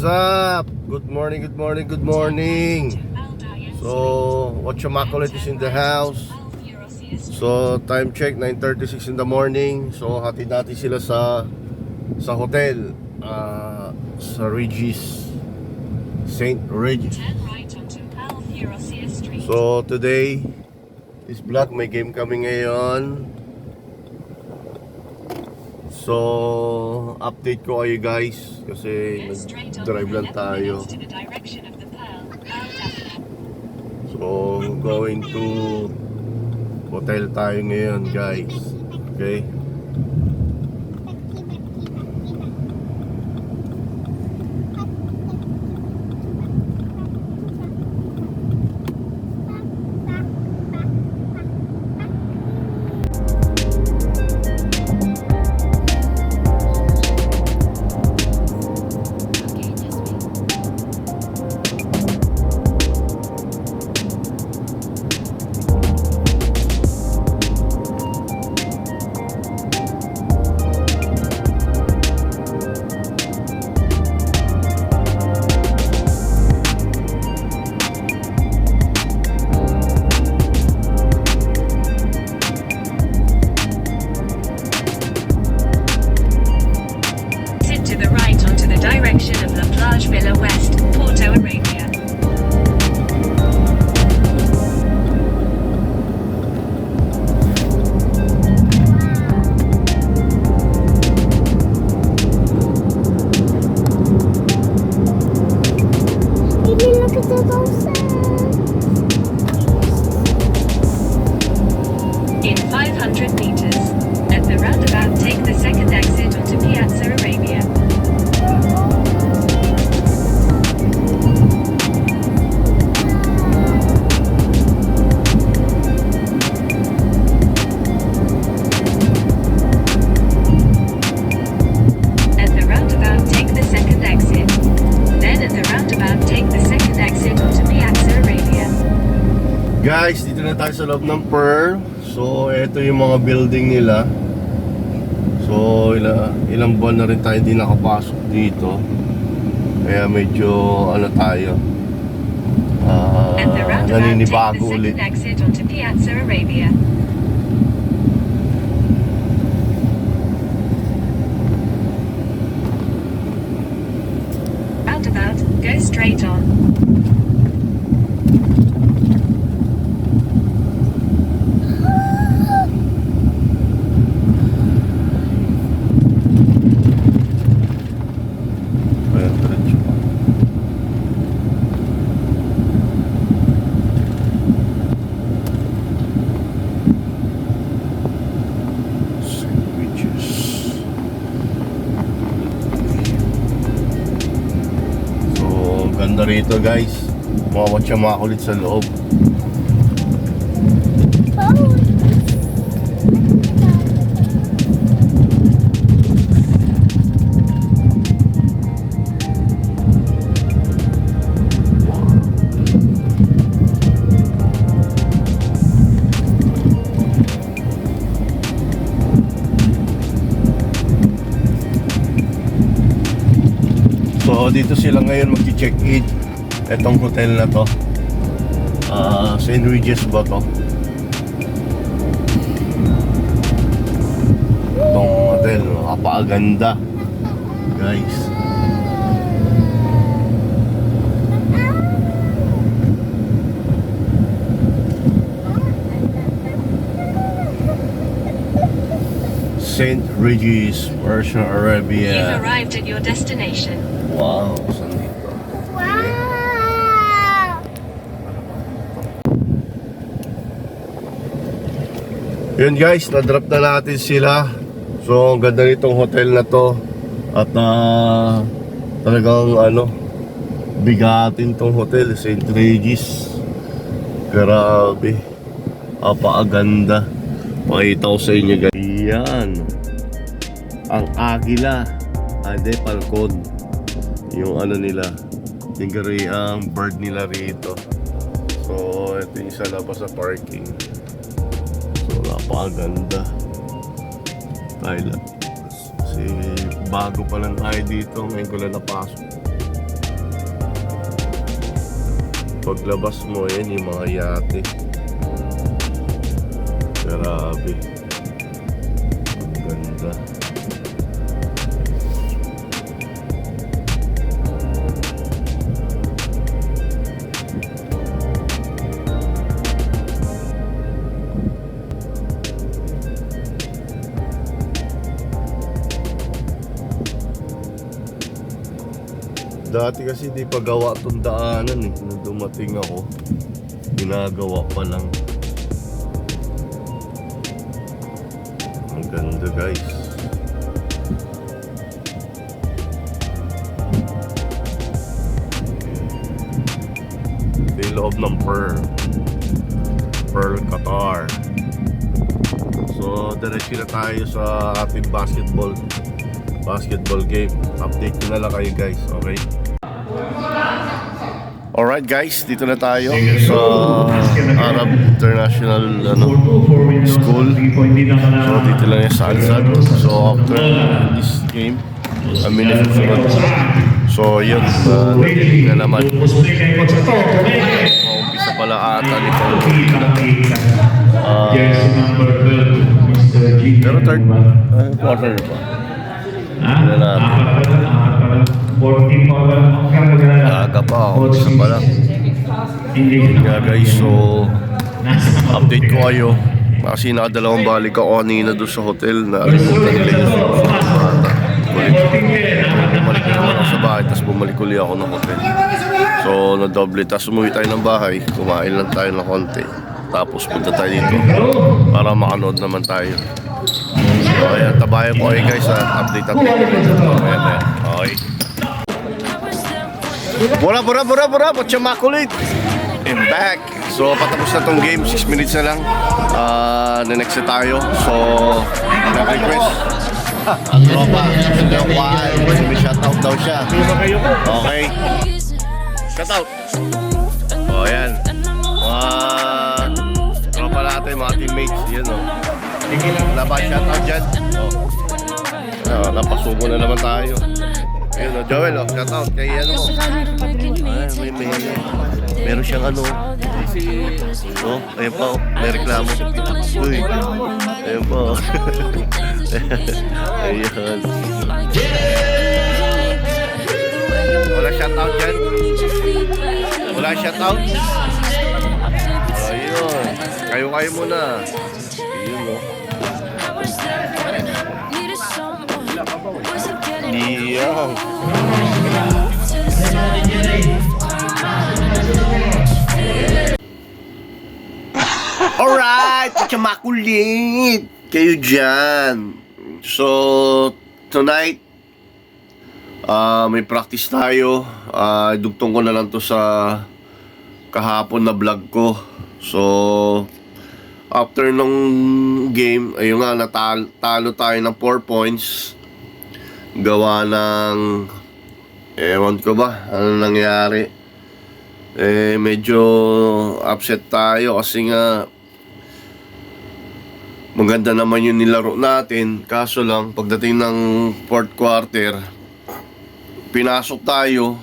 up? Good morning, good morning, good morning. So, Whatchamacolit is in the house. So, time check, 9:36 in the morning. So, hatid natin sila sa hotel, sa Regis, St. Regis. So, today is vlog. May game kami ngayon. So, update ko kayo guys kasi nag-drive lang tayo. So, going to hotel tayo ngayon guys. Okay? Direction of La Plage Villa West, Porto Arabia. Baby, look at the dolphin. In 500 meters, at the roundabout, take the second exit onto Piazza Arabia. Guys, dito na tayo sa loob ng Pearl. So, ito yung mga building nila. So, ilang buwan na rin tayo hindi nakapasok dito. Kaya medyo ano tayo, naninibago ulit. Roundabout, go straight on. Ganda rito guys, mga Whatchamacolit sa loob. So dito sila ngayon mag-check-in. Etong hotel na to, St. Regis ba to? Itong hotel, napakaganda guys. St. Regis, Porto Arabia. You've arrived at your destination. Wow, saan dito? Wow! Yun guys, na-drop na natin sila. So, ang ganda nitong hotel na to. At talagang bigatin tong hotel, St. Regis. Grabe. Apakaganda. Pakita ko sa inyo guys. Yan. Ang agila. Hindi, falcon. Yung nila, ang bird nila rito. So, ito yung isa labas sa parking. So, napakaganda. Thailand. Kasi bago pa lang tayo dito, ngayon ko lang napasok. Paglabas mo, yan yung mga yate. Grabe. Ang ganda. Dati kasi di pa gawa tong daanan eh. Nung dumating ako, ginagawa pa lang. Ang ganda guys. Ito yung loob ng Pearl Qatar. So diretso na tayo sa ating basketball game. Update ko na lang kayo guys, okay? Alright guys, dito na tayo sa Arab International School. So dito lang yung sa Al-Sad. So after this game, kami na susunod. So yun, na naman. Umpisa pala ata nito. Pero third quarter pa. Aga pa, umpisa pa lang. Nga guys, so update ko kayo. Kasi nakadalawang balik ako kanina doon sa hotel. Naalimutan nila yung bata. Bumalik na naman ako sa bahay, tapos bumalik ulit ako ng hotel. So nadoble, tapos umuwi tayo ng bahay. Kumain lang tayo ng konti. Tapos punta tayo dito para makanood naman tayo. So ayan, tabayan ko kayo guys at update. Ayan. Okay. Bura, what's your makulit? I'm back. So patapos na tong game, 6 minutes na lang. Na-next na tayo. So nag-request ang tropa, may shoutout daw siya. Okay. Shoutout. O ayan, tropa natin, mga teammates. Yan o. Wala ba shoutout dyan? O, napasubo na naman tayo. Ayun o, Joel o, shoutout kay ano mo. Meron siyang ano. Oh, ayun pa o, may reklamo. Uy, ayun pa o. Ayun. Wala shoutout dyan? Wala shoutout? Ayun. Kayo muna. Ayun o. Diyan. Alright, makulit kayo dyan. So, tonight, may practice tayo. Dugtong ko na lang to sa kahapon na vlog ko. So, after nung game, ayun nga, natalo tayo ng 4 points. Gawa ng, ewan ko ba, ano nangyari. Medyo upset tayo kasi nga, maganda naman yung nilaro natin. Kaso lang, pagdating ng 4th quarter, pinasok tayo.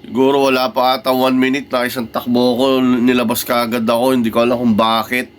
Siguro wala pa ata 1 minute na isang takbo ko, nilabas kagad ako. Hindi ko alam kung bakit.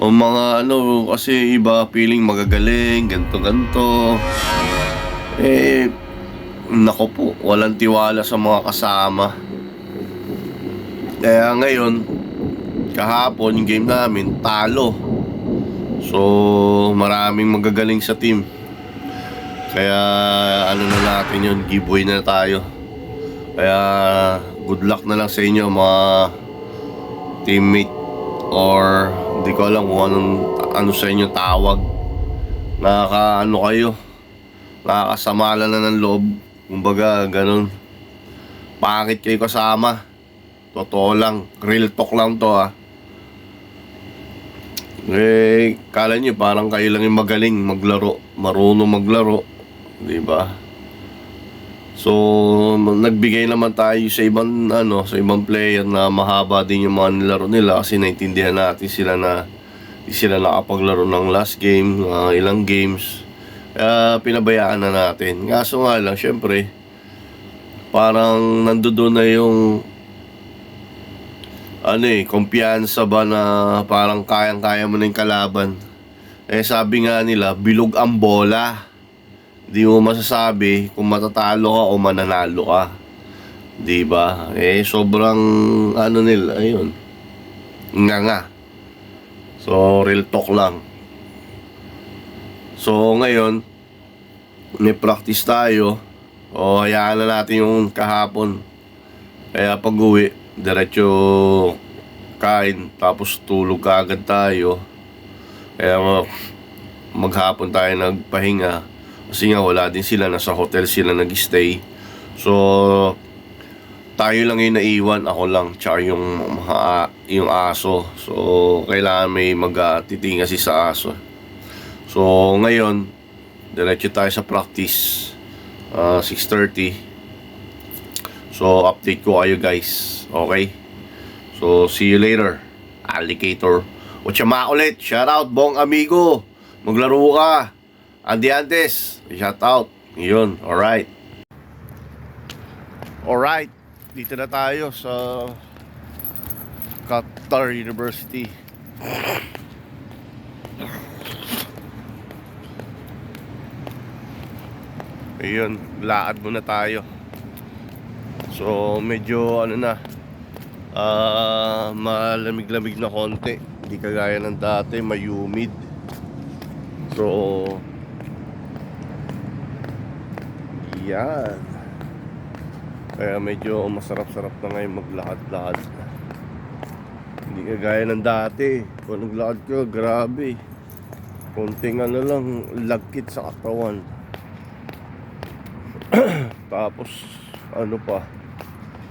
O mga ano, kasi iba feeling magagaling, ganto. Nako po, walang tiwala sa mga kasama. Kaya ngayon, kahapon yung game namin, talo. So, maraming magagaling sa team. Kaya, ano na natin yun, giveaway na tayo. Kaya, good luck na lang sa inyo mga teammate. Or, hindi ko alam kung ano sa inyo tawag. Nakaka-ano kayo. Nakakasamala na ng loob. Kumbaga, ganun. Pangit kayo kasama. Totoo lang. Real talk lang to ha. Kala nyo parang kayo lang yung magaling maglaro, marunong maglaro, di ba? So nagbigay naman tayo sa ibang sa ibang player na mahaba din yung mga nilaro nila kasi naintindihan natin sila na hindi sila nakapaglaro ng last game, ilang games. Pinabayaan na natin. Kaso nga lang, syempre parang nandoon na yung ano kumpiyansa ba na parang kayang-kaya mo na yung kalaban. Sabi nga nila, bilog ang bola. Di mo masasabi kung matatalo ka o mananalo ka. Di ba? Sobrang ano nila, ayun. Nga. So, real talk lang. So, ngayon, may practice tayo. O, hayaan na natin yung kahapon. Kaya pag-uwi, diretso kain, tapos tulog kaagad tayo. Kaya maghapon tayo nagpahinga. Kasi nga wala din sila, nasa hotel sila nag-stay. So, tayo lang yung naiwan, ako lang, tsaka yung aso. So, kailangan may magtitinga si sa aso. So, ngayon, diretso tayo sa practice. 6:30. So, update ko kayo guys. Okay? So, see you later. Alligator. Ochama ulit. Shout out, Bong Amigo. Maglaro ka. Andy Andes. Shout out. Yun. Alright. Alright. Dito na tayo sa Qatar University. Ayun, lakad muna tayo. So, medyo ano na, malamig-lamig na konti. Hindi kagaya ng dati, may humid. So, yan. Kaya medyo masarap-sarap na ngayon maglakad-lakad. Hindi kagaya ng dati. Kung naglakad ko, grabe. Konting ano lang, lagkit sa katawan. Tapos ano pa,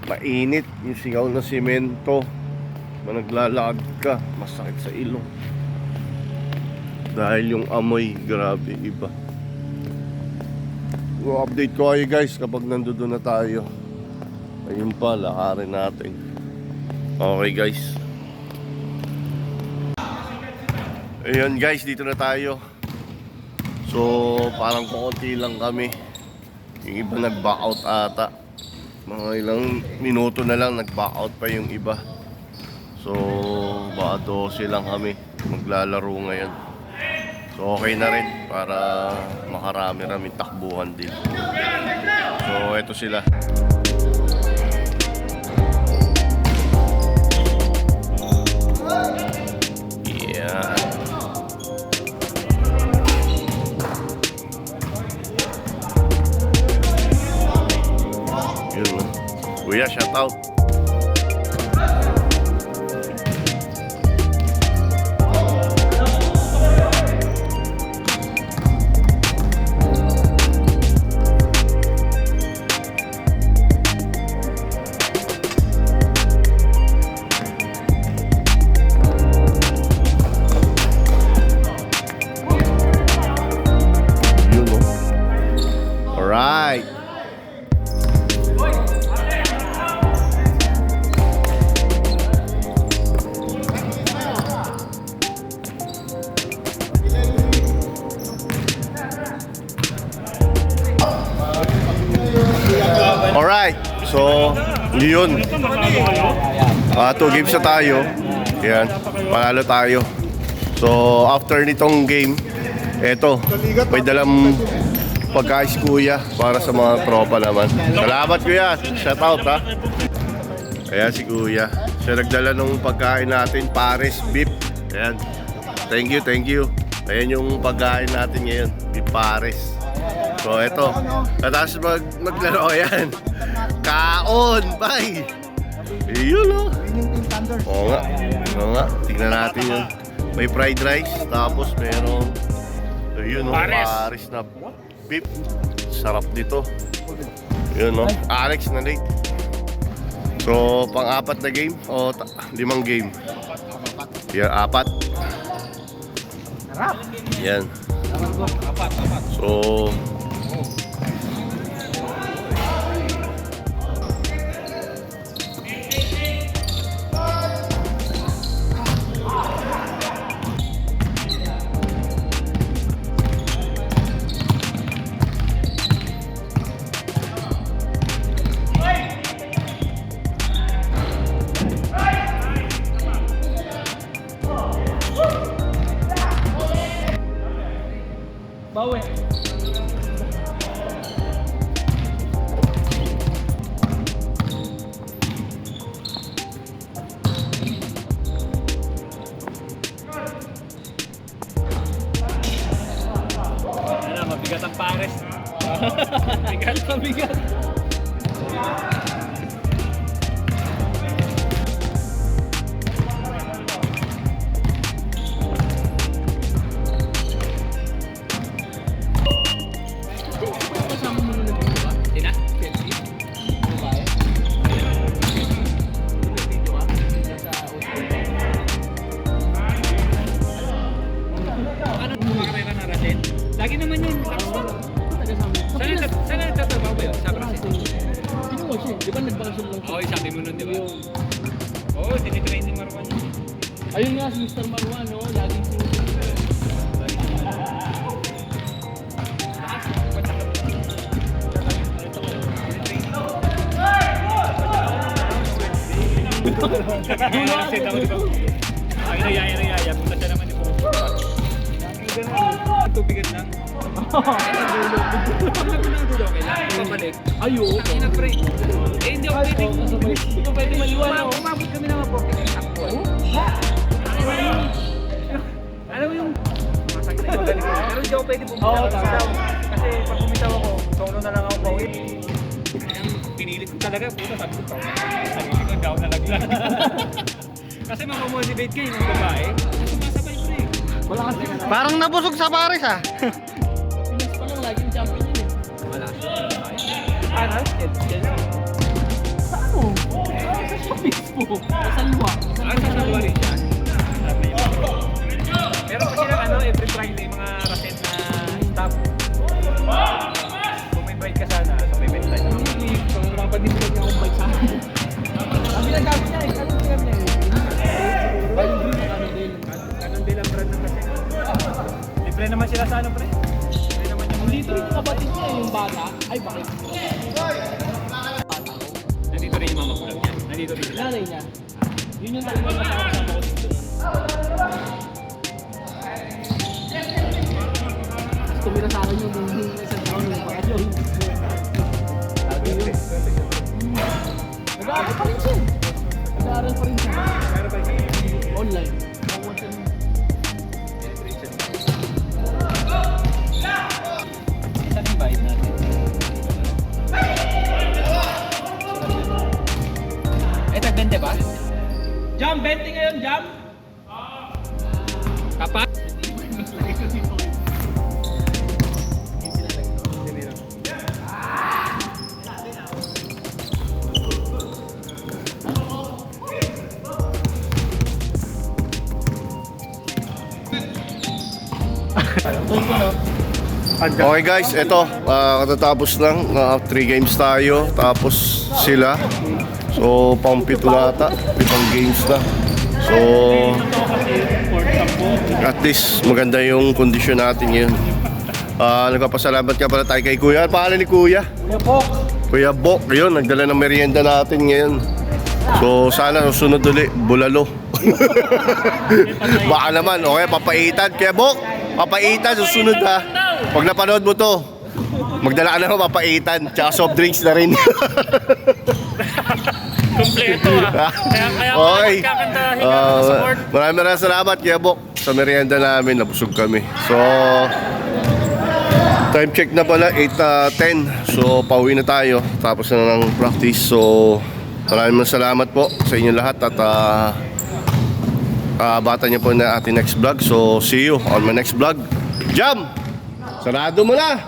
mainit yung singaw na simento. Naglalakad ka, masakit sa ilong. Dahil yung amoy, grabe, iba. Update ko kayo guys kapag nandoon na tayo. Ayun pa, lakarin natin. Okay guys. Ayun guys, dito na tayo. So parang kukunti lang kami. Yung iba nag-back out ata. Mga ilang minuto na lang nag-back out pa yung iba. So baka 12 lang kami maglalaro ngayon. So okay na rin para makarami-raming takbuhan din. So eto sila. Yeah. Kuya, shout out. Yun, no? Alright. Alright, so yun. 2 games na tayo. Yan, panalo tayo. So after nitong game, eto, may dalang pagkain si Kuya para sa mga tropa naman. Salamat Kuya, shout out ha. Ayan si Kuya, siya nagdala ng pagkain natin, Paris beef. Ayan, thank you. Ayan yung pagkain natin ngayon, beef Paris. So eto, tapos maglaro yan. Kaon, bye. Yun o. Oo nga, tingnan natin yun. May fried rice, tapos merong yun o, Paris na beef. Sarap dito. Yun o, Alex na late. So pang-apat na game o 5 game? Yan, 4. Yan. So Bigat, mabigat. Kasama mo na nabili ba? Tina? Chelsea? Babae? Nag-video ka? Sa ano mo kamera na ratin? Lagi naman yun. Saan nagtatrabaho ba yun? Sa Brazil? Sino mo siya? Di ba nagbakasyon lang siya? Oo, sabi mo nun, di ba? Oo, tinitrain ni Marwan yun. Ayun nga, si Mr. Marwan, no? Laging Dulo kasi tao, di ba? Ay, nayaya. Punta siya naman yung tubigan lang. Pag nagpunang dulo, kailangan pabalik. Ayo. Ang ina-pray. Eh, hindi ako pwedeng... Hindi ko pwede maliwan, no? Umabot kami ng mga 40 actual. Alam mo yung... Masakit na magaling ko. Pero hindi ako pwede bumitaw. Oo, tama. Kasi pag bumitaw ako, solo na lang ako pauwi. Pinilit ko talaga. Puta, sabi ko, sarili ko, down na laglag. Kasi makamotivate kayo ng babae. Sumasabay ko eh. Wala kasi na. Parang nabusog sa Paris ah. Pinas pa lang, laging champion yun eh. Wala siya. Ano? Chelsea. Sa ano? Sa siya mismo. Sa liwa. Sa Salwa rin siya. Pero kasi lang ano, every Friday mga raset na staff. Kung may invite ka sana, so may invite tayo. Hindi, kung mapadisipag niya akong bike sa akin. Ang ginagamit niya eh, anong ginagamit niya eh? Bayong green na Cannondale. Cannondale ang brand ng kasi. Libre naman sila sa ano pre? Libre naman yung Dito rin yung kapatid niya eh, yung bata. Ay, bakit? Nandito rin yung mga magulang niya. Nandito rin sila. Nanay niya. Yun yung talagang kasama ko dito. Tumira sa akin yung isang taon ng bakasyon. Sabi yun. Nag-aaral pa rin siya. Nag-aaral pa rin siya. Pero ba siya? Online. Saan yung bayad natin? Eh, tag-20 ba? Jam! 20 ngayon, Jam! Tapat? Okay guys, ito, katatapos lang, 3 games tayo, tapos sila. So, pang 7 nata, 7 games na. So, at least maganda yung kondisyon natin ngayon. Nagpapasalamat ka pala tayo kay Kuya. Ano pangalan ni Kuya? Kuya Bok, yun, nagdala ng merienda natin ngayon. So, sana susunod ulit, bulalo. Baka naman, okay, papaitan. Kuya Bok, papaitan, susunod ha. Pag napanood mo to, magdala ka na ng papaitan, tsaka soft drinks na rin. Kompleto ah. Kaya Okay. magkakantahin ka sa support. Maraming salamat, Kuya Bok, sa merienda namin. Nabusog kami. So, time check na pala, 8:10. So, pauwi na tayo. Tapos na ng practice. So, maraming salamat po sa inyo lahat. At bata niyo po na ating next vlog. So, see you on my next vlog. Jam! Sarado mo na!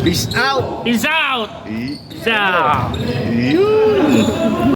Peace out! Peace out! E- Peace out! Yun!